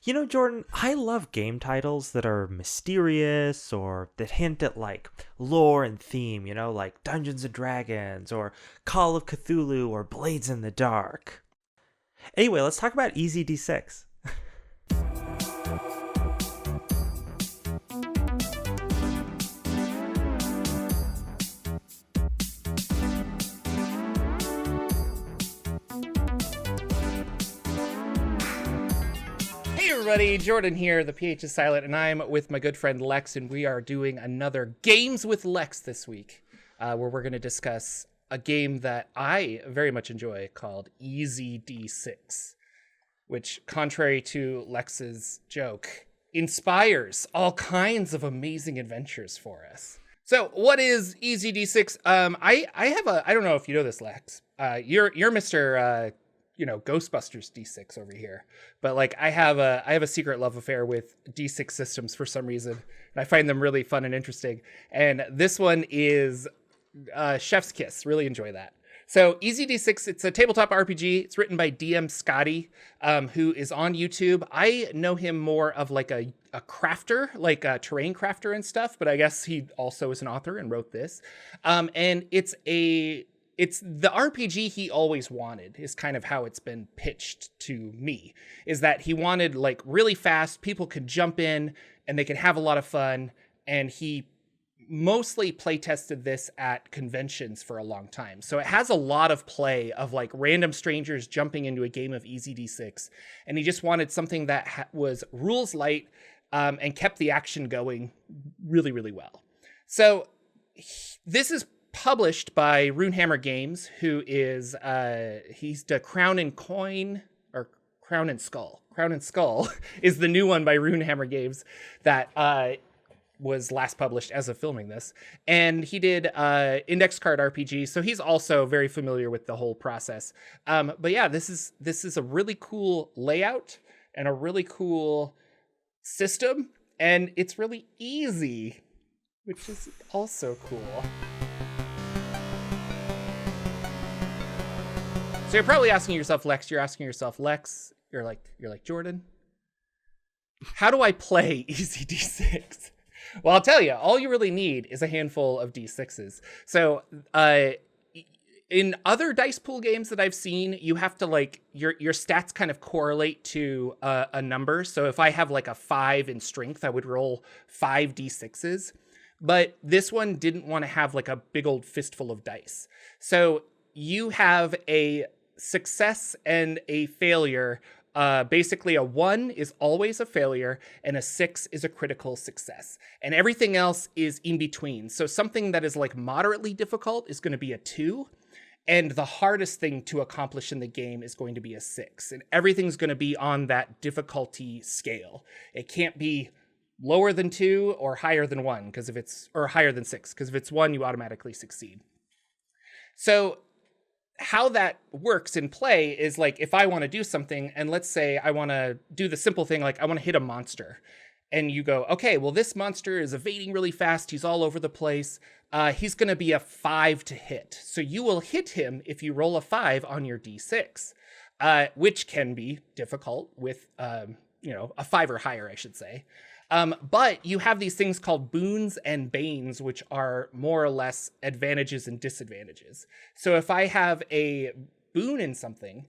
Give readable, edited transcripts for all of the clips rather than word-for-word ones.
Jordan, I love game titles that are mysterious or that hint at like lore and theme, like Dungeons and Dragons or Call of Cthulhu or Blades in the Dark. Anyway, let's talk about EZD6. Everybody, Jordan here, the PH is silent, and I'm with my good friend Lex, and we are doing another Games with Lex this week, where we're going to discuss a game that I very much enjoy called EZD6, which, contrary to Lex's joke, inspires all kinds of amazing adventures for us. So, what is EZD6? I don't know if you know this, Lex. You're Mr. Ghostbusters D6 over here, but like I have a secret love affair with D6 systems for some reason, and I find them really fun and interesting. And this one is Chef's Kiss. Really enjoy that. So EZD6, it's a tabletop RPG. It's written by DM Scotty, who is on YouTube. I know him more of like a crafter, like a terrain crafter and stuff, but I guess he also is an author and wrote this. And it's the RPG he always wanted, is kind of how it's been pitched to me, is that he wanted like really fast, people could jump in and they could have a lot of fun. And he mostly play tested this at conventions for a long time. So it has a lot of play of like random strangers jumping into a game of EZD6. And he just wanted something that was rules light and kept the action going really, really well. So this is published by Runehammer Games, who is he's the Crown and Skull. Crown and Skull is the new one by Runehammer Games that was last published as of filming this, and he did index card RPG, so he's also very familiar with the whole process. But yeah, this is a really cool layout and a really cool system, and it's really easy, which is also cool. So you're probably asking yourself, Lex, you're like, Jordan, how do I play EZD6? Well, I'll tell you, all you really need is a handful of D6s. So in other dice pool games that I've seen, you have to like, your stats kind of correlate to a number. So if I have like a 5 in strength, I would roll 5 D6s. But this one didn't want to have like a big old fistful of dice. So you have a success and a failure. Basically a 1 is always a failure and a 6 is a critical success, and everything else is in between. So something that is like moderately difficult is going to be a 2, and the hardest thing to accomplish in the game is going to be a 6, and everything's going to be on that difficulty scale. It can't be lower than 2 or higher than 1, or higher than 6, because if it's 1 you automatically succeed. So how that works in play is like, if I want to do something, and let's say I want to do the simple thing, like I want to hit a monster, and you go, okay, well, this monster is evading really fast. He's all over the place. He's going to be a 5 to hit. So you will hit him if you roll a 5 on your D6, which can be difficult with, a 5 or higher, I should say. But you have these things called boons and banes, which are more or less advantages and disadvantages. So if I have a boon in something,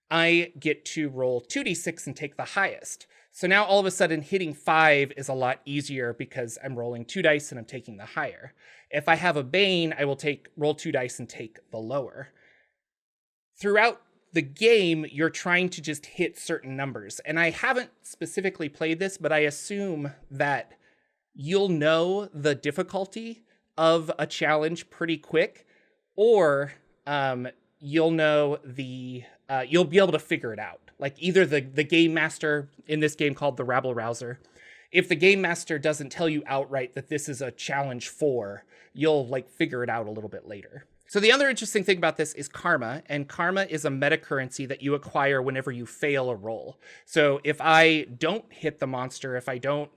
I get to roll 2d6 and take the highest. So now all of a sudden hitting 5 is a lot easier because I'm rolling 2 dice and I'm taking the higher. If I have a bane, I will roll 2 dice and take the lower. Throughout the game, you're trying to just hit certain numbers. And I haven't specifically played this, but I assume that you'll know the difficulty of a challenge pretty quick, or you'll know you'll be able to figure it out. Like either the game master in this game called the Rabble Rouser, if the game master doesn't tell you outright that this is a challenge 4, you'll like figure it out a little bit later. So the other interesting thing about this is karma, and karma is a meta currency that you acquire whenever you fail a roll. So if I don't hit the monster, if I don't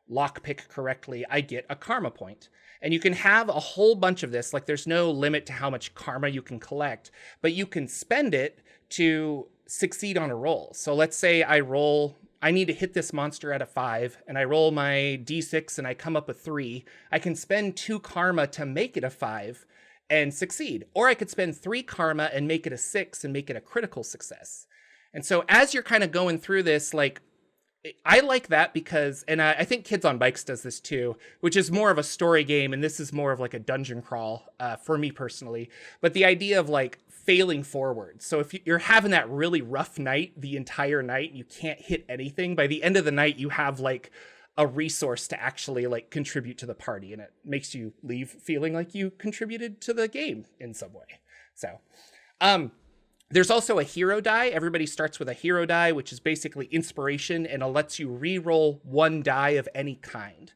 lockpick correctly, I get a karma point. And you can have a whole bunch of this, like there's no limit to how much karma you can collect, but you can spend it to succeed on a roll. So let's say I roll I need to hit this monster at a 5, and I roll my d6 and I come up with 3, I can spend 2 karma to make it a 5 and succeed. Or I could spend 3 karma and make it a 6 and make it a critical success. And so as you're kind of going through this, like, I like that because, and I think Kids on Bikes does this too, which is more of a story game, and this is more of like a dungeon crawl for me personally. But the idea of like failing forward. So if you're having that really rough night the entire night, you can't hit anything, by the end of the night, you have like a resource to actually like contribute to the party, and it makes you leave feeling like you contributed to the game in some way. So, there's also a hero die. Everybody starts with a hero die, which is basically inspiration, and it lets you re-roll 1 die of any kind.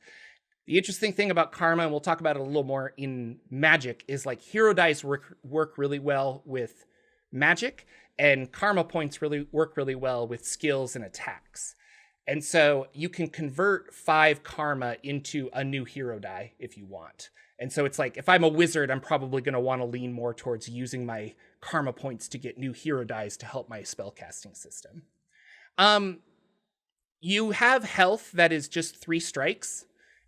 The interesting thing about karma, and we'll talk about it a little more in Magic, is like hero dice work really well with Magic, and karma points work really well with skills and attacks. And so you can convert 5 karma into a new hero die if you want. And so it's like, if I'm a wizard, I'm probably going to want to lean more towards using my karma points to get new hero dies to help my spellcasting system. You have health that is just 3 strikes.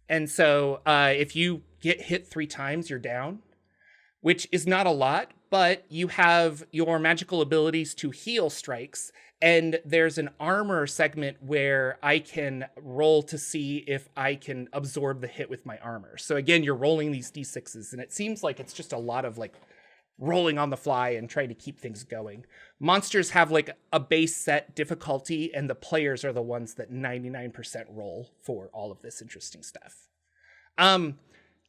And so if you get hit 3 times, you're down, which is not a lot, but you have your magical abilities to heal strikes. And there's an armor segment where I can roll to see if I can absorb the hit with my armor. So again, you're rolling these d6s, and it seems like it's just a lot of like rolling on the fly and trying to keep things going. Monsters have like a base set difficulty, and the players are the ones that 99% roll for all of this interesting stuff.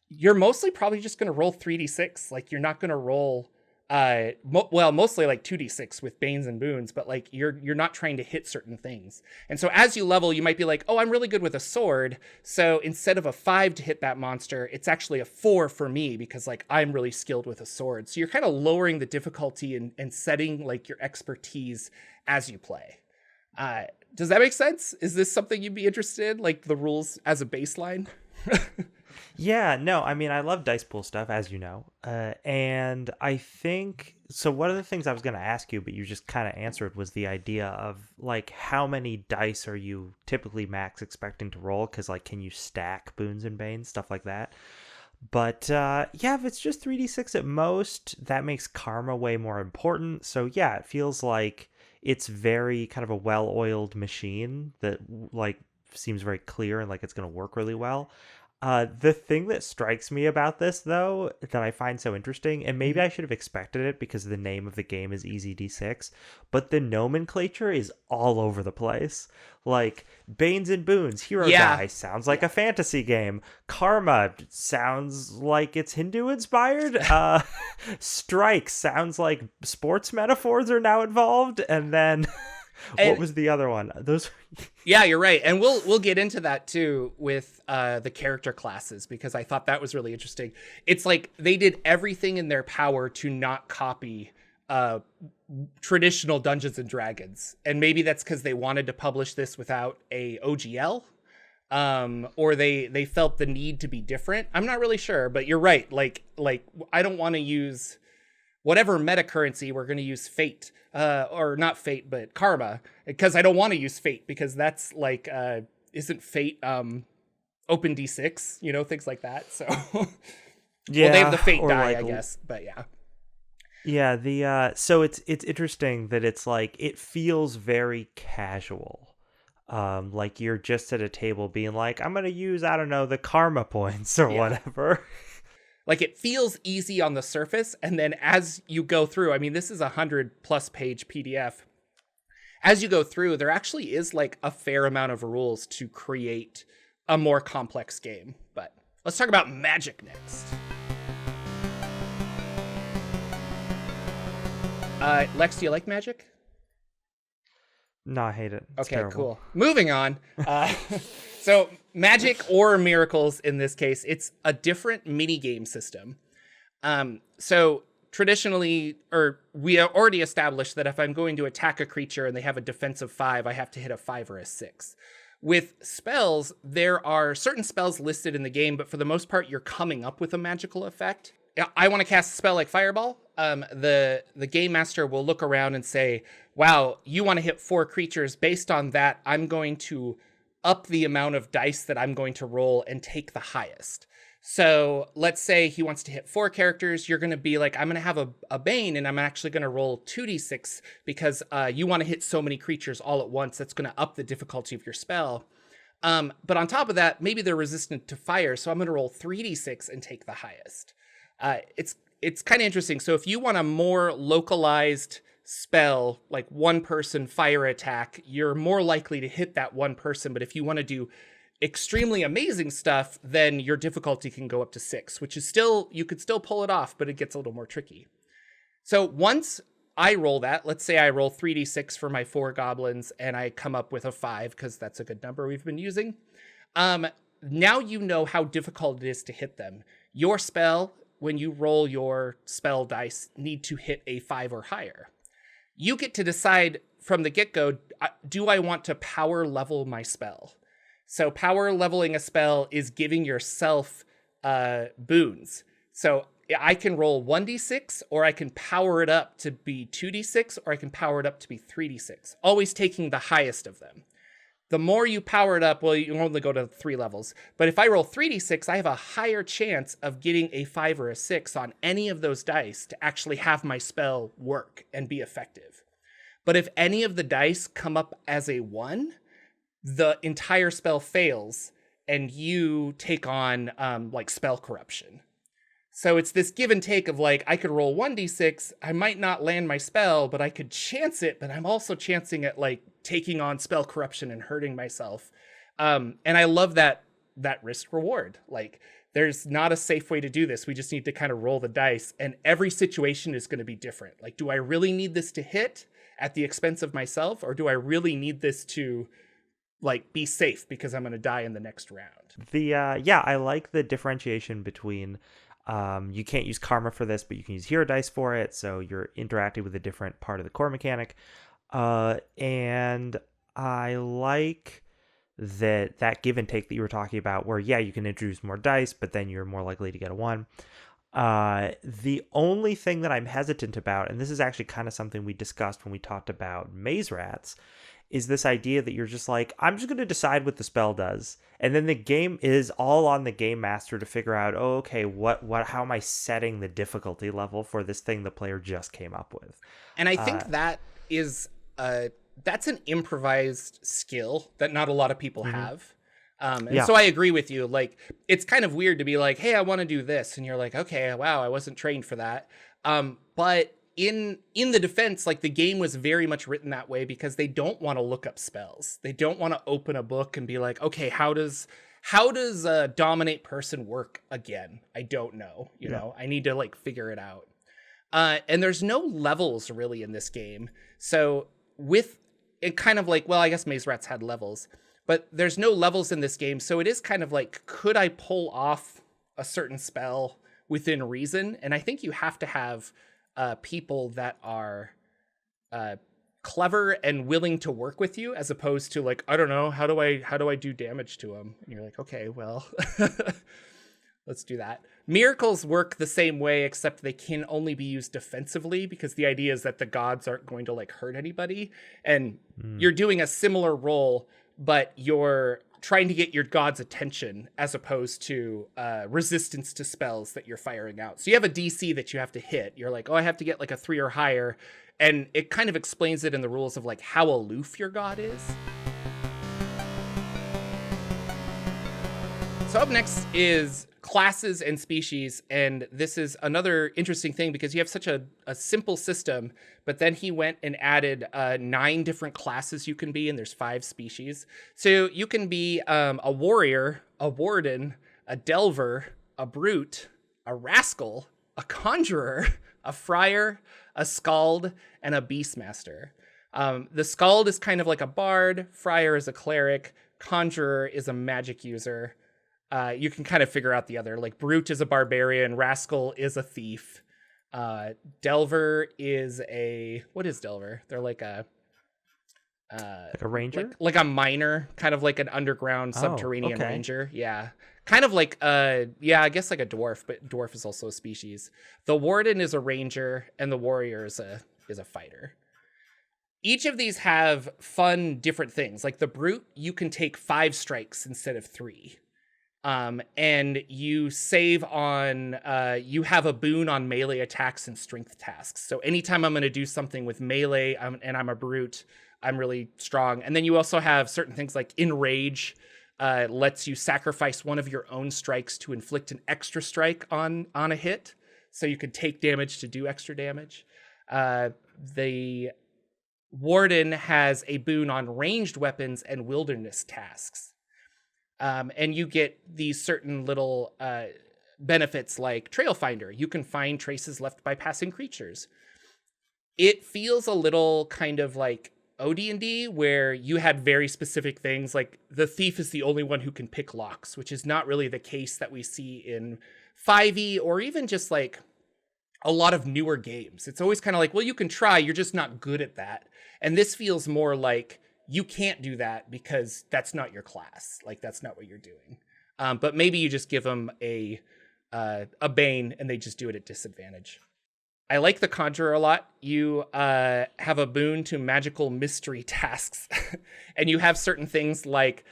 You're mostly probably just going to roll 3d6. Like, you're not going to roll mostly like 2d6 with banes and boons, but like you're not trying to hit certain things. And so as you level, you might be like, oh, I'm really good with a sword, so instead of a 5 to hit that monster, it's actually a 4 for me because like I'm really skilled with a sword. So you're kind of lowering the difficulty and setting like your expertise as you play. Does that make sense? Is this something you'd be interested in, like the rules as a baseline? Yeah, no, I mean, I love dice pool stuff, as you know. And I think, so one of the things I was going to ask you, but you just kind of answered, was the idea of, like, how many dice are you typically max expecting to roll? Because, like, can you stack boons and banes, stuff like that? But, yeah, if it's just 3d6 at most, that makes karma way more important. So, yeah, it feels like it's very kind of a well-oiled machine that, like, seems very clear and like it's going to work really well. The thing that strikes me about this, though, that I find so interesting, and maybe I should have expected it because the name of the game is EZD6, but the nomenclature is all over the place. Like, Banes and Boons, Hero Die, sounds like a fantasy game. Karma sounds like it's Hindu-inspired. Strike sounds like sports metaphors are now involved, and then... what was the other one? Those. Yeah, you're right, and we'll get into that too with the character classes, because I thought that was really interesting. It's like they did everything in their power to not copy traditional Dungeons and Dragons, and maybe that's because they wanted to publish this without a OGL, or they felt the need to be different. I'm not really sure, but you're right. Like I don't want to use whatever meta currency. We're going to use fate, or not fate, but karma, because I don't want to use fate, because that's like, isn't fate open d6, you know, things like that. So yeah, well, they have the fate die, like, I guess, but yeah. Yeah, so it's interesting that it's like, it feels very casual. Like you're just at a table being like, I'm going to use, I don't know, the karma points or whatever. Like, it feels easy on the surface, and then as you go through, I mean, this is a 100+ page PDF. As you go through, there actually is like a fair amount of rules to create a more complex game. But let's talk about Magic next. Lex, do you like Magic? No, I hate it. It's okay, terrible. Cool. Moving on. So Magic, or Miracles in this case, it's a different mini game system. So traditionally, or we already established that if I'm going to attack a creature and they have a defensive 5, I have to hit a 5 or a 6. With spells, there are certain spells listed in the game, but for the most part, you're coming up with a magical effect. I want to cast a spell like Fireball. The game master will look around and say, "Wow, you want to hit 4 creatures. Based on that, I'm going to up the amount of dice that I'm going to roll and take the highest." So let's say he wants to hit 4 characters. You're going to be like, I'm going to have a Bane, and I'm actually going to roll 2d6 because you want to hit so many creatures all at once. That's going to up the difficulty of your spell. But on top of that, maybe they're resistant to fire, so I'm going to roll 3d6 and take the highest. It's kind of interesting. So if you want a more localized spell, like one person fire attack, you're more likely to hit that one person. But if you want to do extremely amazing stuff, then your difficulty can go up to 6, which is still, you could still pull it off, but it gets a little more tricky. So once I roll that, let's say I roll 3d6 for my 4 goblins and I come up with a 5 because that's a good number we've been using. Now you know how difficult it is to hit them. Your spell, when you roll your spell dice, need to hit a 5 or higher. You get to decide from the get-go, do I want to power level my spell? So power leveling a spell is giving yourself boons. So I can roll 1d6, or I can power it up to be 2d6, or I can power it up to be 3d6, always taking the highest of them. The more you power it up, well, you only go to 3 levels. But if I roll 3d6, I have a higher chance of getting a 5 or a 6 on any of those dice to actually have my spell work and be effective. But if any of the dice come up as a 1, the entire spell fails and you take on like spell corruption. So it's this give and take of like, I could roll 1d6, I might not land my spell, but I could chance it, but I'm also chancing it like taking on spell corruption and hurting myself. And I love that risk reward. Like, there's not a safe way to do this. We just need to kind of roll the dice, and every situation is going to be different. Like, do I really need this to hit at the expense of myself, or do I really need this to like be safe because I'm going to die in the next round? I like the differentiation between you can't use karma for this, but you can use hero dice for it, so you're interacting with a different part of the core mechanic. And I like that give and take that you were talking about, where you can introduce more dice, but then you're more likely to get a 1. The only thing that I'm hesitant about, and this is actually kind of something we discussed when we talked about maze rats, is this idea that you're just like, I'm just going to decide what the spell does. And then the game is all on the game master to figure out, how am I setting the difficulty level for this thing the player just came up with? And I think that is, that's an improvised skill that not a lot of people have. So I agree with you. Like, it's kind of weird to be like, hey, I want to do this. And you're like, okay, wow, I wasn't trained for that. But in the defense, like, the game was very much written that way because they don't want to look up spells. They don't want to open a book and be like, okay, how does dominate person work again? I don't know. You know, I need to like figure it out. And there's no levels really in this game. So with it, kind of like, well, I guess Maze Rats had levels, but there's no levels in this game. So it is kind of like, could I pull off a certain spell within reason? And I think you have to have people that are clever and willing to work with you, as opposed to like, I don't know, how do I do damage to them? And you're like, okay, well, let's do that. Miracles work the same way, except they can only be used defensively, because the idea is that the gods aren't going to like hurt anybody. And you're doing a similar role, but you're trying to get your god's attention as opposed to resistance to spells that you're firing out. So you have a DC that you have to hit. You're like, oh, I have to get like a 3 or higher. And it kind of explains it in the rules of like how aloof your god is. So up next is classes and species, and this is another interesting thing because you have such a simple system, but then he went and added 9 different classes you can be, and there's 5 species. So you can be a warrior, a warden, a delver, a brute, a rascal, a conjurer, a friar, a skald, and a beastmaster. The skald is kind of like a bard, friar is a cleric, conjurer is a magic user. You can kind of figure out the other, like brute is a barbarian, rascal is a thief. Delver is what is delver? They're like Like a ranger? like a miner, kind of like an underground Oh, subterranean okay. ranger. Yeah. Kind of like yeah, I guess like a dwarf, but dwarf is also a species. The warden is a ranger and the warrior is a fighter. Each of these have fun different things. Like the brute, you can take 5 strikes instead of 3. And you save on you have a boon on melee attacks and strength tasks. So anytime I'm going to do something with melee and I'm a brute, I'm really strong. And then you also have certain things like enrage, lets you sacrifice one of your own strikes to inflict an extra strike on a hit, so you can take damage to do extra damage. The warden has a boon on ranged weapons and wilderness tasks. And you get these certain little benefits like Trail Finder. You can find traces left by passing creatures. It feels a little kind of like OD&D, where you had very specific things, like the thief is the only one who can pick locks, which is not really the case that we see in 5e or even just like a lot of newer games. It's always kind of like, well, you can try, you're just not good at that. And this feels more like you can't do that because that's not your class. Like, that's not what you're doing. But maybe you just give them a bane and they just do it at disadvantage. I like the Conjurer a lot. You have a boon to magical mystery tasks. And you have certain things like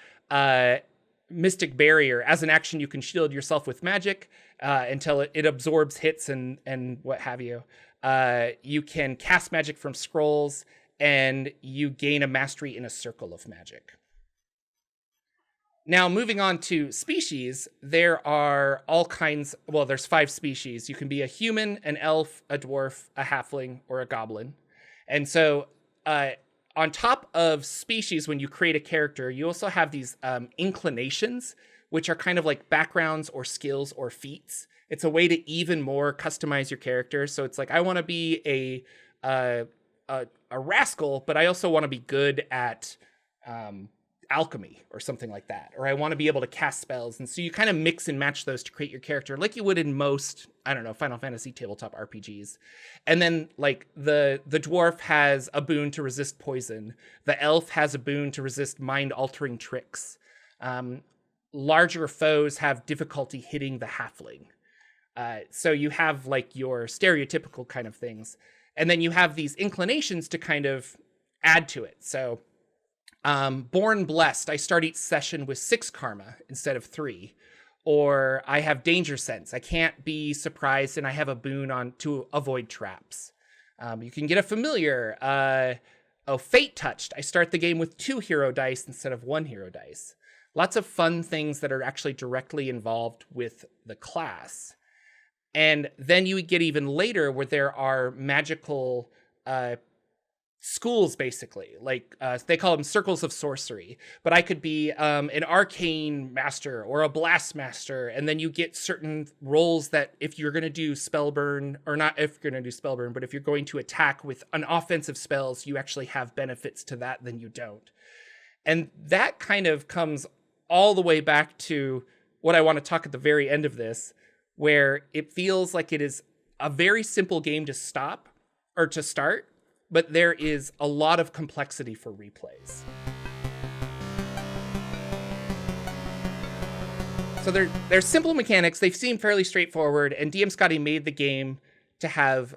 Mystic Barrier. As an action, you can shield yourself with magic until it absorbs hits and what have you. You can cast magic from scrolls, and you gain a mastery in a circle of magic. Now, moving on to species, there are all kinds. Well, there's 5 species. You can be a human, an elf, a dwarf, a halfling, or a goblin. And so on top of species, when you create a character, you also have these inclinations, which are kind of like backgrounds or skills or feats. It's a way to even more customize your character. So it's like, I want to be a rascal, but I also want to be good at alchemy or something like that, or I want to be able to cast spells. And so you kind of mix and match those to create your character like you would in most, I don't know, Final Fantasy tabletop RPGs. And then like the dwarf has a boon to resist poison. The elf has a boon to resist mind altering tricks. Larger foes have difficulty hitting the halfling. So you have like your stereotypical kind of things. And then you have these inclinations to kind of add to it. So Born Blessed, I start each session with 6 karma instead of 3. Or I have Danger Sense. I can't be surprised, and I have a boon on to avoid traps. You can get a familiar. Fate Touched. I start the game with 2 hero dice instead of 1 hero dice. Lots of fun things that are actually directly involved with the class. And then you get even later where there are magical schools, basically, like they call them circles of sorcery. But I could be an arcane master or a blast master, and then you get certain roles that if you're going to do spellburn, or not if you're going to do spellburn, but if you're going to attack with an offensive spells, you actually have benefits to that, then you don't. And that kind of comes all the way back to what I want to talk at the very end of this, where it feels like it is a very simple game to stop or to start, but there is a lot of complexity for replays. So they're simple mechanics. They seem fairly straightforward, and DM Scotty made the game to have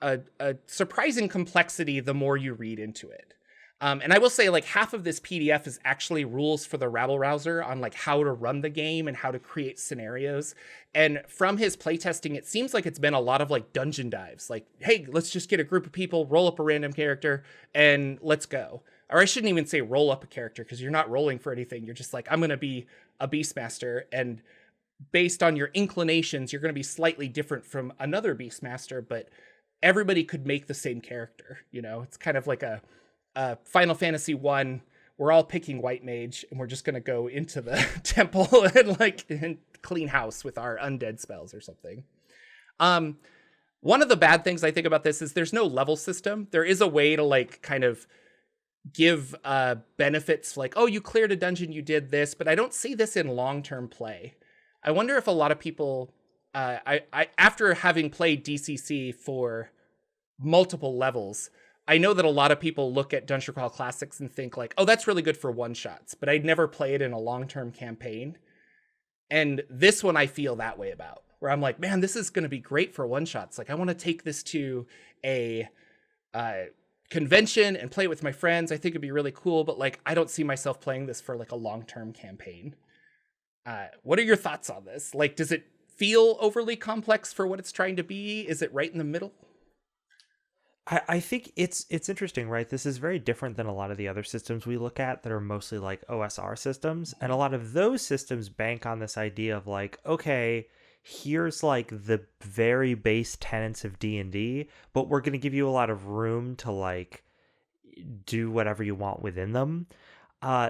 a surprising complexity the more you read into it. And I will say, like, half of this PDF is actually rules for the rabble rouser on like how to run the game and how to create scenarios. And from his playtesting, it seems like it's been a lot of like dungeon dives. Like, hey, let's just get a group of people, roll up a random character, and let's go. Or I shouldn't even say roll up a character, because you're not rolling for anything. You're just like, I'm going to be a Beastmaster, and based on your inclinations, you're going to be slightly different from another Beastmaster, but everybody could make the same character. You know, it's kind of like a Final Fantasy 1, we're all picking White Mage, and we're just going to go into the temple and clean house with our undead spells or something. One of the bad things I think about this is there's no level system. There is a way to like kind of give benefits, like, oh, you cleared a dungeon, you did this, but I don't see this in long-term play. I wonder if a lot of people, I after having played DCC for multiple levels, I know that a lot of people look at Dungeon Crawl Classics and think like, oh, that's really good for one shots, but I'd never play it in a long-term campaign. And this one I feel that way about, where I'm like, man, this is going to be great for one shots. Like I want to take this to a convention and play it with my friends. I think it'd be really cool, but like, I don't see myself playing this for like a long-term campaign. What are your thoughts on this? Like, does it feel overly complex for what it's trying to be? Is it right in the middle? I think it's interesting, right? This is very different than a lot of the other systems we look at that are mostly like OSR systems. And a lot of those systems bank on this idea of like, okay, here's like the very base tenets of D&D, but we're going to give you a lot of room to like do whatever you want within them.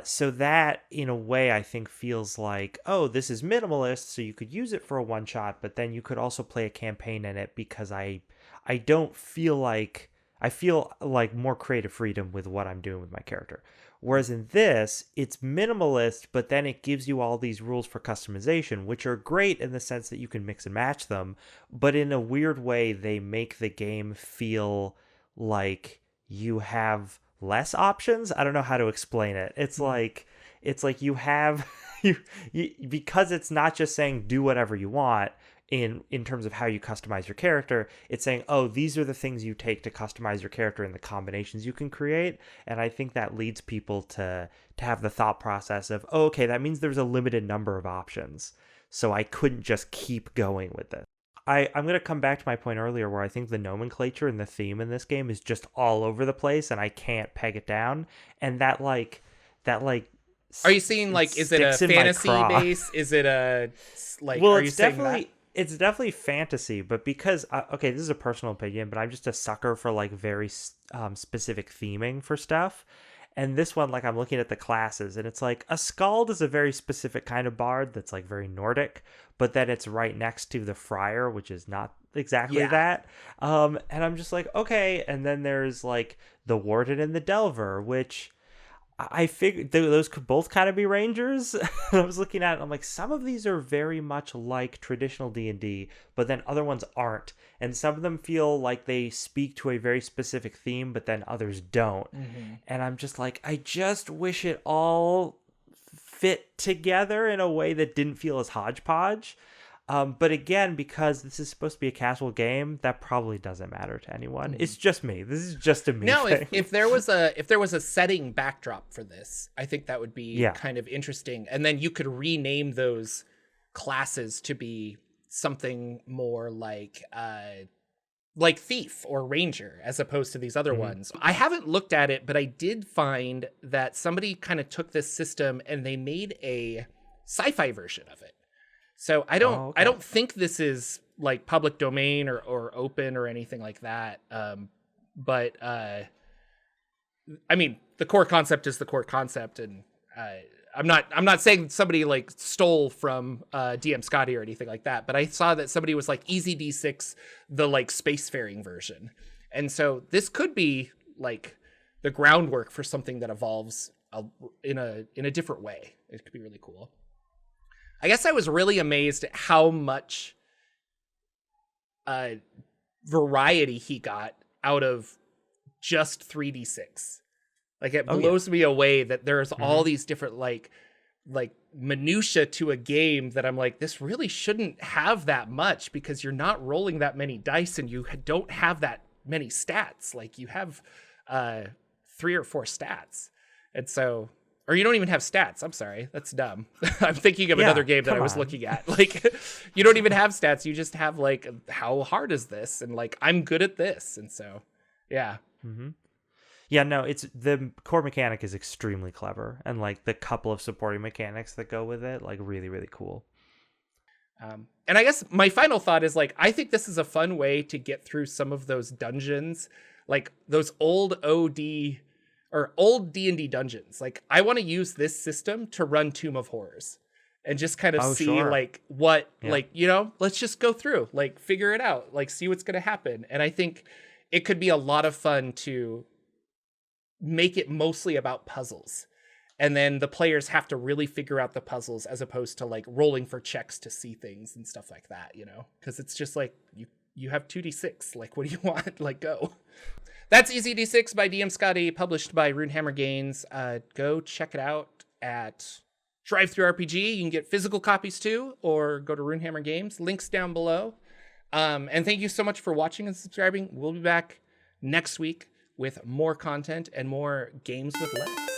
So that in a way I think feels like, oh, this is minimalist, so you could use it for a one shot, but then you could also play a campaign in it because I don't feel like I feel like more creative freedom with what I'm doing with my character. Whereas in this, it's minimalist, but then it gives you all these rules for customization, which are great in the sense that you can mix and match them, but in a weird way, they make the game feel like you have less options. I don't know how to explain it. It's like you have you because it's not just saying do whatever you want in terms of how you customize your character. It's saying, oh, these are the things you take to customize your character and the combinations you can create. And I think that leads people to have the thought process of, oh, okay, that means there's a limited number of options, so I couldn't just keep going with this. I'm going to come back to my point earlier where I think the nomenclature and the theme in this game is just all over the place and I can't peg it down. And that Are you seeing like, is it a fantasy base? Is it a like, well, are you saying that? It's definitely fantasy, but because okay, this is a personal opinion, but I'm just a sucker for like very specific theming for stuff. And this one, like I'm looking at the classes and it's like a skald is a very specific kind of bard that's like very Nordic, but then it's right next to the friar, which is not exactly that. And I'm just like, okay. And then there's like the warden and the delver, which I figured those could both kind of be rangers. I was looking at it, I'm like, some of these are very much like traditional D&D, but then other ones aren't. And some of them feel like they speak to a very specific theme, but then others don't. Mm-hmm. And I'm just like, I just wish it all fit together in a way that didn't feel as hodgepodge. But again, because this is supposed to be a casual game, that probably doesn't matter to anyone. It's just me. This is just a me thing. If there was a setting backdrop for this, I think that would be kind of interesting. And then you could rename those classes to be something more like thief or ranger, as opposed to these other ones. I haven't looked at it, but I did find that somebody kind of took this system and they made a sci-fi version of it. So I don't think this is like public domain or open or anything like that. But I mean, the core concept is the core concept, and I'm not saying somebody like stole from DM Scotty or anything like that. But I saw that somebody was like EZD6, the like spacefaring version, and so this could be like the groundwork for something that evolves in a different way. It could be really cool. I guess I was really amazed at how much variety he got out of just 3d6. Like it blows me away that there's all these different like minutia to a game that I'm like, this really shouldn't have that much because you're not rolling that many dice and you don't have that many stats. Like you have 3 or 4 stats. And so, or you don't even have stats. I'm sorry. That's dumb. I'm thinking of another game that I was looking at. Like, you don't even have stats. You just have, like, how hard is this? And, like, I'm good at this. And so, yeah. Mm-hmm. Yeah, no, it's the core mechanic is extremely clever. And, like, the couple of supporting mechanics that go with it, like, really, really cool. And I guess my final thought is, like, I think this is a fun way to get through some of those dungeons. Like, those old OD... or old D&D dungeons. Like, I want to use this system to run Tomb of Horrors and just kind of see like what, like, you know, let's just go through, like figure it out, like see what's going to happen. And I think it could be a lot of fun to make it mostly about puzzles. And then the players have to really figure out the puzzles as opposed to like rolling for checks to see things and stuff like that, you know, because it's just like you have 2d6. Like, what do you want? Like, go. That's EZD6 by DM Scotty, published by Runehammer Games. Go check it out at Drive-Thru RPG. You can get physical copies too, or go to Runehammer Games. Links down below. And thank you so much for watching and subscribing. We'll be back next week with more content and more games with Lex.